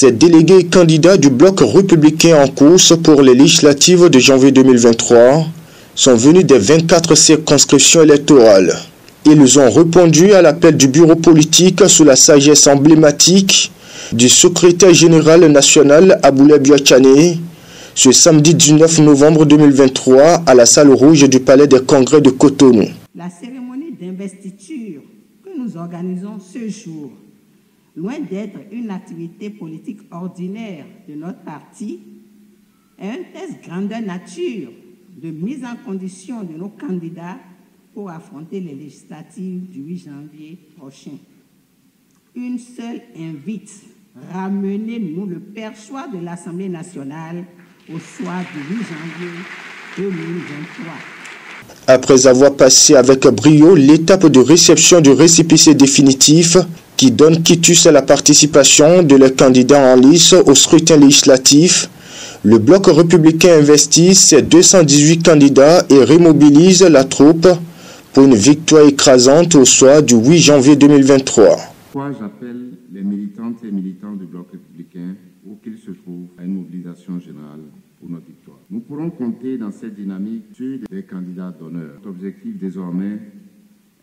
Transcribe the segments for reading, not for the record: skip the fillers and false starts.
Ces délégués et candidats du bloc républicain en course pour les législatives de janvier 2023 sont venus des 24 circonscriptions électorales. Ils ont répondu à l'appel du bureau politique sous la sagesse emblématique du secrétaire général national Aboulaye Biachane ce samedi 19 novembre 2023 à la salle rouge du Palais des Congrès de Cotonou. La cérémonie d'investiture que nous organisons ce jour, loin d'être une activité politique ordinaire de notre parti, est un test grandeur nature de mise en condition de nos candidats pour affronter les législatives du 8 janvier prochain. Une seule invite, ramenez-nous le perchoir de l'Assemblée nationale au soir du 8 janvier 2023. Après avoir passé avec brio l'étape de réception du récépissé définitif qui donne quitus à la participation de leurs candidats en lice au scrutin législatif, le bloc républicain investit ses 218 candidats et remobilise la troupe pour une victoire écrasante au soir du 8 janvier 2023. J'appelle les militantes et militants du bloc républicain, où qu'ils se trouvent, à une mobilisation générale pour notre victoire. Nous pourrons compter dans cette dynamique sur des candidats d'honneur. Notre objectif désormais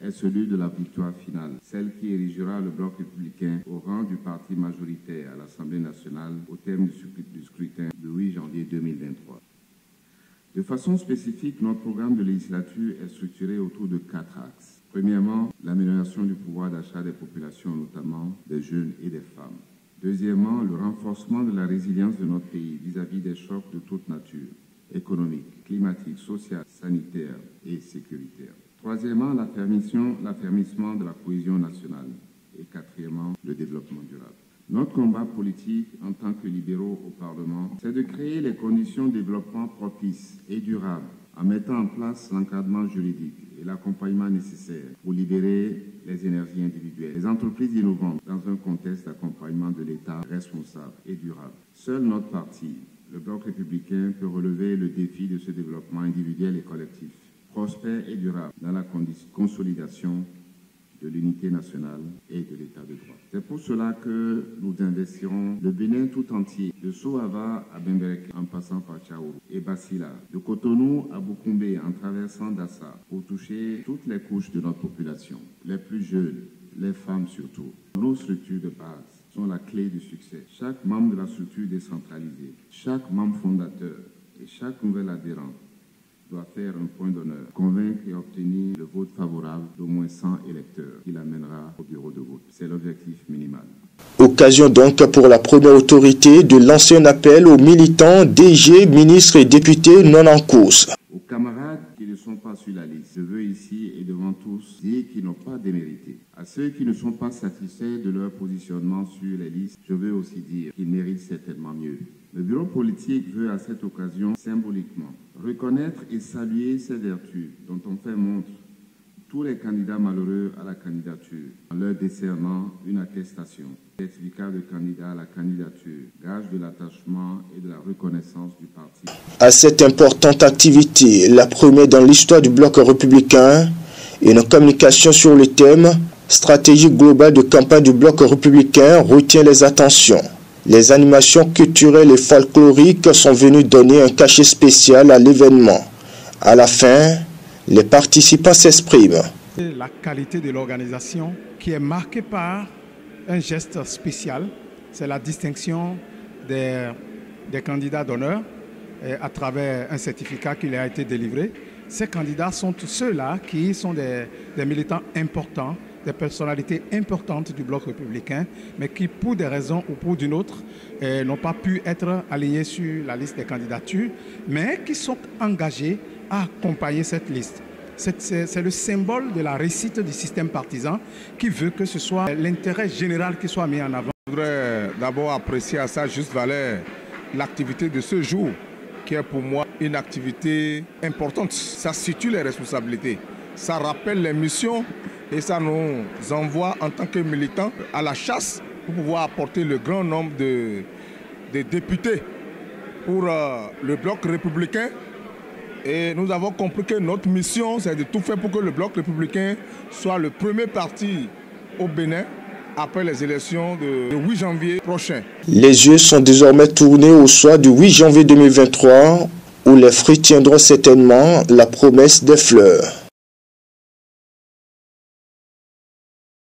est celui de la victoire finale, celle qui érigera le bloc républicain au rang du parti majoritaire à l'Assemblée nationale au terme du scrutin du 8 janvier 2023. De façon spécifique, notre programme de législature est structuré autour de 4 axes. Premièrement, l'amélioration du pouvoir d'achat des populations, notamment des jeunes et des femmes. Deuxièmement, le renforcement de la résilience de notre pays vis-à-vis des chocs de toute nature, économique, climatique, social, sanitaire et sécuritaire. Troisièmement, l'affermissement de la cohésion nationale. Et quatrièmement, le développement durable. Notre combat politique en tant que libéraux au Parlement, c'est de créer les conditions de développement propices et durables en mettant en place l'encadrement juridique et l'accompagnement nécessaire pour libérer les énergies individuelles, les entreprises innovantes dans un contexte d'accompagnement de l'État responsable et durable. Seul notre parti, le Bloc républicain, peut relever le défi de ce développement individuel et collectif, prospère et durable dans la consolidation de l'unité nationale et de l'état de droit. C'est pour cela que nous investirons le Bénin tout entier, de Soava à Bemberek en passant par Tchaourou et Basila, de Cotonou à Boukoumbe en traversant Dassa pour toucher toutes les couches de notre population, les plus jeunes, les femmes surtout. Nos structures de base sont la clé du succès. Chaque membre de la structure décentralisée, chaque membre fondateur et chaque nouvel adhérent doit faire un point d'honneur, convaincre et obtenir le vote favorable d'au moins 100 électeurs qui l'amènera au bureau de vote. C'est l'objectif minimal. Occasion donc pour la première autorité de lancer un appel aux militants, DG, ministres et députés non en course. Aux camarades qui ne sont pas sur la liste, je veux ici et devant tous dire qu'ils n'ont pas démérité. À ceux qui ne sont pas satisfaits de leur positionnement sur les listes, je veux aussi dire qu'ils méritent certainement mieux. Le bureau politique veut à cette occasion, symboliquement, reconnaître et saluer ces vertus dont on fait montre tous les candidats malheureux à la candidature, en leur décernant une attestation, certificat de candidat à la candidature, gage de l'attachement et de la reconnaissance du parti. À cette importante activité, la première dans l'histoire du bloc républicain, une communication sur le thème « Stratégie globale de campagne du bloc républicain » retient les attentions. Les animations culturelles et folkloriques sont venues donner un cachet spécial à l'événement. À la fin, les participants s'expriment. La qualité de l'organisation qui est marquée par un geste spécial, c'est la distinction des candidats d'honneur à travers un certificat qui leur a été délivré. Ces candidats sont tous ceux-là qui sont des militants importants, des personnalités importantes du bloc républicain, mais qui, pour des raisons ou pour d'une autre, n'ont pas pu être alignés sur la liste des candidatures, mais qui sont engagés à accompagner cette liste. C'est le symbole de la réussite du système partisan qui veut que ce soit l'intérêt général qui soit mis en avant. Je voudrais d'abord apprécier à sa juste valeur l'activité de ce jour, qui est pour moi une activité importante. Ça situe les responsabilités, ça rappelle les missions et ça nous envoie en tant que militants à la chasse pour pouvoir apporter le grand nombre de députés pour le bloc républicain. Et nous avons compris que notre mission, c'est de tout faire pour que le bloc républicain soit le premier parti au Bénin après les élections de 8 janvier prochain. Les yeux sont désormais tournés au soir du 8 janvier 2023 où les fruits tiendront certainement la promesse des fleurs.